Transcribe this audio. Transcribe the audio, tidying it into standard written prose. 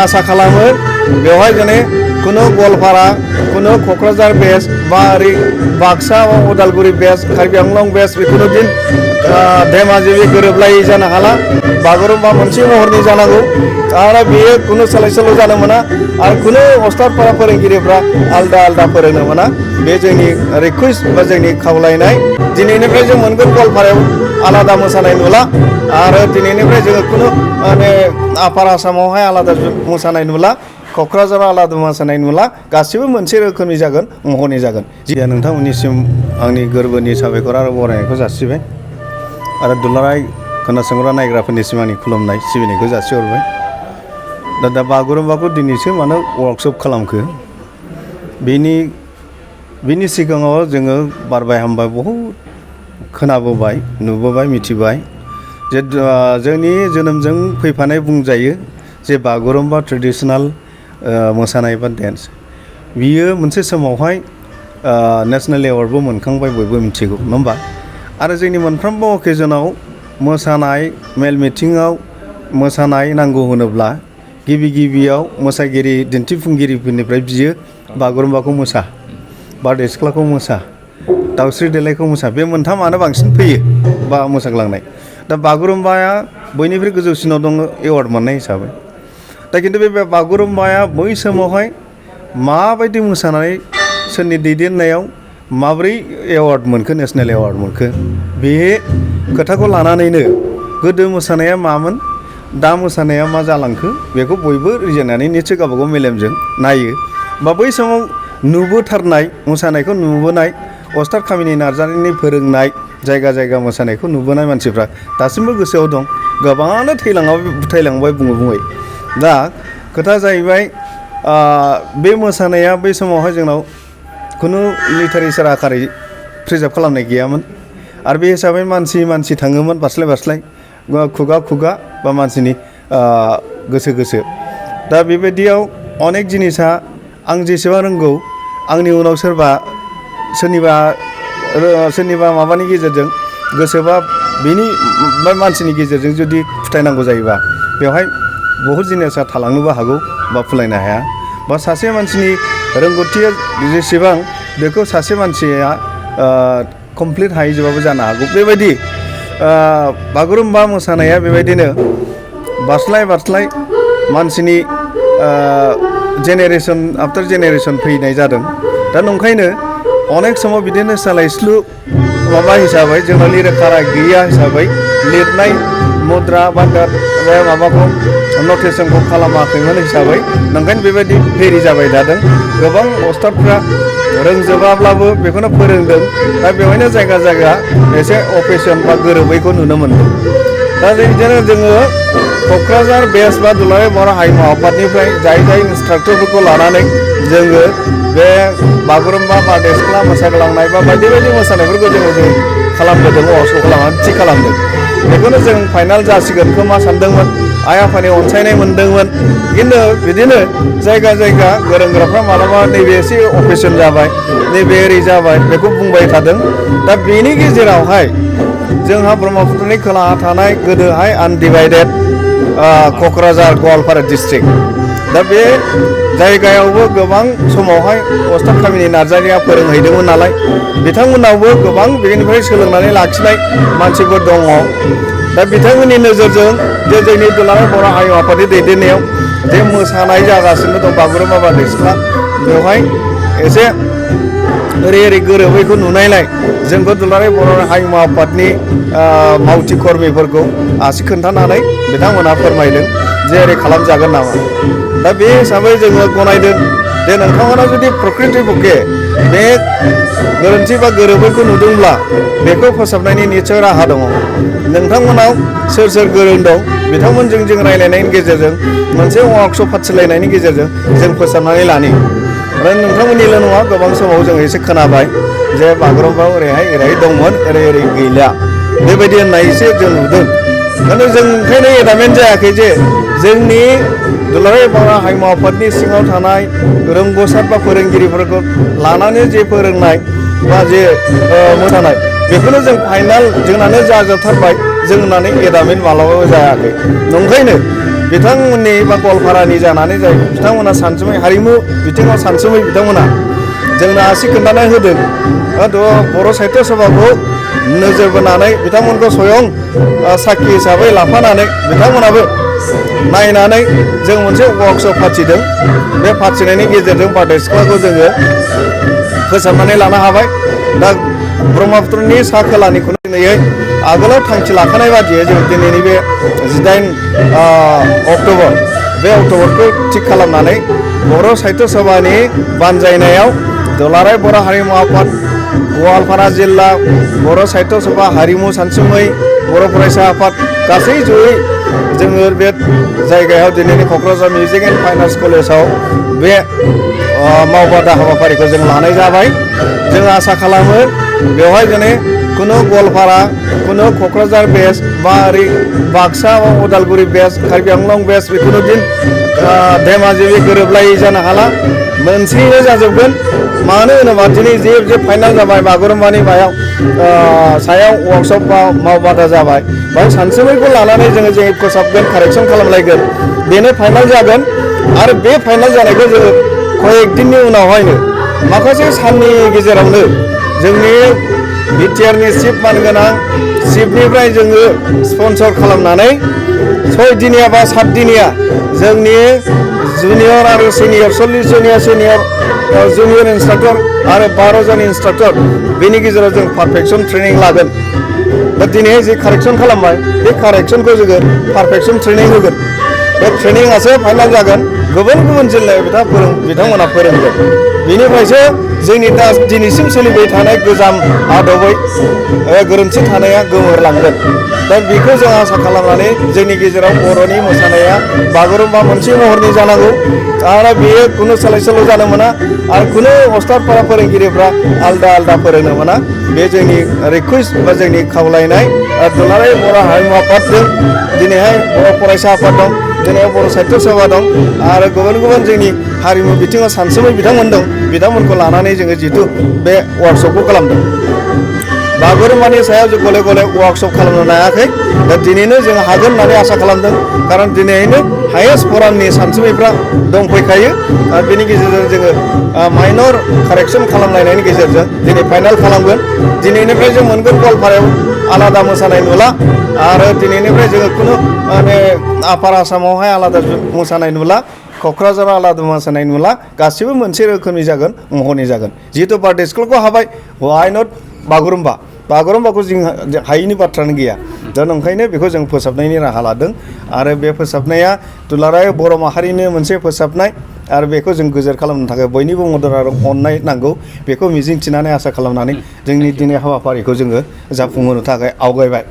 आसा खालामो बेवहाय दिनै कुनु गवालपारा कुनु क'क्राझार बेच बा ओरै बाक्सा बा उदालगुरि बेच कार्बि आंलं बेच बेखौनो दिन धेमाजि गोरोबलायै जानो हाला बागुरुम्बा मोनसे महरनि जानांगौ आरो बेयो कुनु सोलाय सोल' जानो मोना आरो कुनु अस्तादफोरा फोरोंगिरिफ्रा आलदा आलदा फोरोंनो मोना बे जोंनि रिकुवेस्ट बा जोंनि खावलायनाय दिनैनिफ्राय जों मोनगोन गवालपारायाव आलादा मोसानाय नुला आरो दिनैनिफ्राय जोङो कुनु माने आपार आसामावहाय आलादा मोसानाय नुला क'क्राझाराव आलादा मोसानाय नुला गासिबो मोनसे रोखोमनि जागोन महरनि जागोन जिया नोंथांमोननिसिम आंनि गोरबोनि साबायखर आरो बरायनायखौ जासिबाय आरो दुलाराय खोनासंग्रा नायग्राफोरनिसिम आंनि खुलुमनाय सिबिनायखौ जासिहरबाय दा बागुरुम्बाखौ दिनैसो मानो वार्कशप खालामखो बिनि सिगाङाव जोङो बारबाय हामबाय बहुद खोनाबोबाय नुबोबाय मिथिबाय जे जोंनि जोनोमजों फैफानाय बुंजायो जे बागुरुम्बा ट्रेडिशनेल मोसानाय बा डेन्स बियो मोनसे समावहाय नेसनेल एवार्डबो मोनखांबाय बयबो मिथिगौ नङा होमबा आरो जोंनि मोनफ्रोमबो अकेजनाव मोसानाय मेल मिटिङाव मोसानाय नांगौ होनोब्ला गिबियाव मोसागिरि दिन्थिफुंगिरिफोरनिफ्राय बियो बागुरुम्बाखौ मोसा बारदै सिख्लाखौ मोसा दाउस्रि देलायखौ मोसा बे मोनथामानो बांसिन फैयो बा मोसाग्लांनाय दा बागुरुम्बाया बयनिख्रुइ गोजौसिनाव दङ एवार्ड मोननाय हिसाबै दा खिन्थु बे बागुरुम्बाया बै समावहाय माबायदि मोसानानै सोरनि दैदेननायाव माब्रै एवार्ड मोनखो नेसनेल एवार्ड मोनखो बे खोथाखौ लानानैनो गोदो मोसानाया मामोन दा मोसानाया मा जालांखो बेखौ बयबो रिजायनानै निसय गावबागाव मेलेमजों नायो बा बै समाव नुबोथारनाय मोसानायखौ नुबोनाय अस्ताद कामिनि नार्जारिनि फोरोंनाय जायगा जायगा मोसानायखौ नुबोनाय मानसिफ्रा दासिमबो गोसोआव दं गोबाङानो थैलांबाय बुङै दा खोथा जाहैबाय बे मोसानाया बै समावहाय जोंनाव खुनु लिटारेचार आकारै प्रिजार्भ खालामनाय गैयामोन आरो बे हिसाबै मानसि थाङोमोन बास्लाय खुगा बा मानसिनि गोसो दा बेबायदियाव अनेक जिनिसा आं जेसेबां रोंगौ आंनि उनाव सोरनिबा माबानि गेजेरजों गोसोबा बिनि मानसिनि गेजेरजों जुदि फोथायनांगौ जायोबा बेवहाय बहुद जिनिसा थालांनोबो हागौ बा फुलायनो हाया बा सासे मानसिनि रोंगौथिया जेसेबां बेखौ सासे मानसिया कमप्लिट हायैजोबाबो जानो हागौ बेबायदि बागुरुम्बा मोसानाया बेबायदिनो बास्लाय मानसिनि जेनेरेसन आफ्टार जेनेरेसन फैनाय जादों दा नंखायनो अनेक समाव बिदिनो सोलायस्लु माबा हिसाबै जोंनाव लिरखारा गैया हिसाबै लिरनाय मुद्रा बा बे माबाखौ नटेसनखौ खालामाखैमोन हिसाबै नंखायनो बेबायदि फेरि जाबाय थादों गोबां अस्तादफ्रा रोंजोबाब्लाबो बेखौनो फोरोंदों दा बेवहायनो जायगा एसे अकेसन बा गोरोबैखौ नुनो मोनदों दा बिदिनो जोङो क'क्राझार बेच बा दुलाराय बर' हारिमु आफादनिफ्राय जाय इन्सट्राक्टरफोरखौ लानानै जोङो बे बागुरुम्बा बारदै सिख्ला मोसाग्लांनाय बा बायदि मोसानायफोरखौ जों खालामबोदों वार्कशप खालामनानै थि खालामदों बेखौनो जों फाइनाल जासिगोन खोमा सानदोंमोन आइ आफानि अनसायनाय मोनदोंमोन खिन्थु बिदिनो जायगा गोरोंफ्रा मालाबा नैबे एसे अकेसन जाबाय नैबे ओरै जाबाय बेखौ बुंबाय थादों दा बेनि गेजेरावहाय जोंहा ब्रह्मपुत्रनि खोलाहा थानाय गोदोहाय आनडिभाइडेड क'क्राझार गवालपारा डिस्ट्रिक्ट दा बे जायगायावबो गोबां समावहाय अस्ताद कामिनि नार्जारिया फोरोंहैदोंमोन नालाय बिथांमोनावबो गोबां बेनिफ्राय सोलोंनानै लाखिनाय मानसिफोर दङ दा बिथांमोननि नोजोरजों जे जोंनि दुलाराय बर' हारिमु आफादनि दैदेननायाव जे मोसानाय जागासिनो दं बागुरुम्बा बारदै सिख्ला बेवहाय एसे ओरै गोरोबैखौ नुनायलाय जोंखौ दुलाराय बर' हारिमु आफादनि मावथि कर्मिफोरखौ आसि खोन्थानानै बिथांमोनहा फोरमायदों जे ओरै खालामजागोन नामा दा बे हिसाबै जोङो गनायदों जे नोंथांमोना जुदि प्रकृति बुके बे गोरोन्थि बा गोरोबैखौ नुदोंब्ला बेखौ फोसाबनायनि निस्सय राहा दङ नोंथांमोनाव सोर गोरों दं बिथांमोनजों जों रायज्लायनायनि गेजेरजों मोनसे वार्कशप फाथिलायनायनि गेजेरजों जों फोसाबनानै लानि आरो नोंथांमोननिल' नङा गोबां समाव जों एसे खोनाबाय जे बागुरुम्बा ओरैहाय दंमोन ओरै गैला बेबायदि होननाय एसे जों नुदों माने जों ओंखायनो एदामेन्ट जायाखै जे जोंनि दुलाराय बर' हारिमु आफादनि सिङाव थानाय रोंगौसार बा फोरोंगिरिफोरखौ लानानै जे फोरोंनाय बा जे मोसानाय बेखौनो जों फाइनाल जोंनानो जाजोबथारबाय जों होननानै एदामेन्ट मालाबाबो जायाखै नंखायनो बिथांमोननि बा गवालपारानि जानानै जाय बिथांमोना सानसुमै हारिमु बिथिङाव सानसुमै बिथांमोना जोंनो आसि खोन्थानाय होदों बर' साहित्य सभाखौ नोजोर बोनानै बिथांमोनखौ स्वयं साखि हिसाबै लाफानानै बिथांमोनाबो नायनानै जों मोनसे वर्कशप फाथिदों बे फाथिनायनि गेजेरजों बारदै सिख्लाखौ जोङो फोसाबनानै लानो हाबाय दा ब्रह्मपुत्रनि सा खोलानिखौनो दिनैयै आगोलाव थांखि लाखानाय बादियै जों दिनैनि बे 18 अक्ट'बर बे अक्ट'बरखौ थिग खालामनानै बर' साहित्य सभानि बानजायनायाव दुलाराय बर' हारिमु आफाद गवालपारा जिल्ला बर' साहित्य सभा हारिमु सानसुमै बर' फरायसा आफाद गासै जयै जोङो बे जायगायाव दिनैनि Kokrajhar music and fine arts कलेजाव बे मावबादा हाबाफारिखौ जों लानाय जाबाय जों आसा खालामो बेवहाय दिनै कुनु गवालपारा कुनु क'क्राझार बेस बा ओरै बाक्सा बा उदालगुरि बेस कार्बि आंलं बेस बेखुनु दिन धेमाजि गोरोबलायै जानो हाला मोनसेयैनो जाजोबगोन मानो होनोबा दिनै जे फाइनाल जाबाय बागुरुम्बानि सायाव वर्कशप बा मावबादा जाबाय बाव सानसुमैखौ लानानै जोङो फोसाबगोन कारेक्सन खालामलायगोन बेनो फाइनाल जागोन आरो बे फाइनाल जानायखौ जोङो कयेक दिननि उनावहायनो माखासे साननि गेजेरावनो जोंनि बिटिआरनि चिफ मानगोनां चिफनिफ्राय जोङो स्पन्सर खालामनानै 6 दिनिया बा 7 दिनिया जोंनि जुनियर आरो सिनियर 40 जनिया सिनियर जुनियर इन्सट्राक्टर आरो 12 जन इन्सट्राक्टर बेनि गेजेराव जों पारफेक्शन ट्रेनिं लागोन दा दिनैहाय जे कारेक्सन खालामबाय बे कारेक्सनखौ जोङो पारफेक्शन ट्रेनिं होगोन बे ट्रेनिंआसो फाइनाल जागोन गुबुन गुबुन जिल्लायाव बिथांमोना फोरोंगोन बेनिफ्रायसो जोंनि दा दिनैसिम सोलिबाय थानाय गोजाम आदबै गोरोन्थि थानाया गोमोरलांगोन दा बेखौ जों आसा खालामनानै जोंनि गेजेराव बर'नि मोसानाया बागुरुम्बा मोनसे महरनि जानांगौ आरो बेयो खुनु सोलाय सोल' जानो मोना आरो खुनु अस्थादफोरा फोरोंगिरिफ्रा आलदा आलदा फोरोंनो मोना बे जोंनि रिकुवेस्ट बा जोंनि खावलायनाय दुलाराय बर' हारिमु आफादजों दिनैहाय बर' फरायसा आफाद दं दिनै बर' साहित्य सभा दं आरो गुबुन गुबुन जोंनि हारिमु बिथिङाव सानसुमै बिथांमोन दं बिथांमोनखौ लानानै जोङो जिथु बे वार्कशपखौ खालामदों बागुरुम्बानि सायाव जों गले गले वार्कशप खालामनो हायाखै दा दिनैनो जों हागोन होननानै आसा खालामदों खारन दिनैनो हायेस्ट फरामनि सानसुमैफ्रा दंफैखायो आरो बेनि गेजेरजों जोङो माइनर कारेक्सन खालामलायनायनि गेजेरजों दिनै फाइनाल खालामगोन दिनैनिफ्राय जों मोनगोन गवालपारायाव आलादा मोसानाय नुला आरो दिनैनिफ्राय जोङो खुनु माने आपार आसामावहाय आलादा मोसानाय नुला क'क्राझाराव आलादा मोसानाय नुला गासिबो मोनसे रोखोमनि जागोन महरनि जागोन जिहेतु बारदै सिख्लाखौ हाबाय वाइ नट बागुरुम्बाखौ जों हायैनि बाथ्रानो गैया दा ओंखायनो बेखौ जों फोसाबनायनि राहा लादों आरो बे फोसाबनाया दुलाराय बर' माहारिनो मोनसे फोसाबनाय आरो बेखौ जों गोजोर खालामनो थाखाय बयनिबो मदद आरो अननाय नांगौ बेखौ मिजिंथिनानै आसा खालामनानै जोंनि दिनै हाबाफारिखौ जोङो जाफुंहोनो थाखाय आवगायबाय।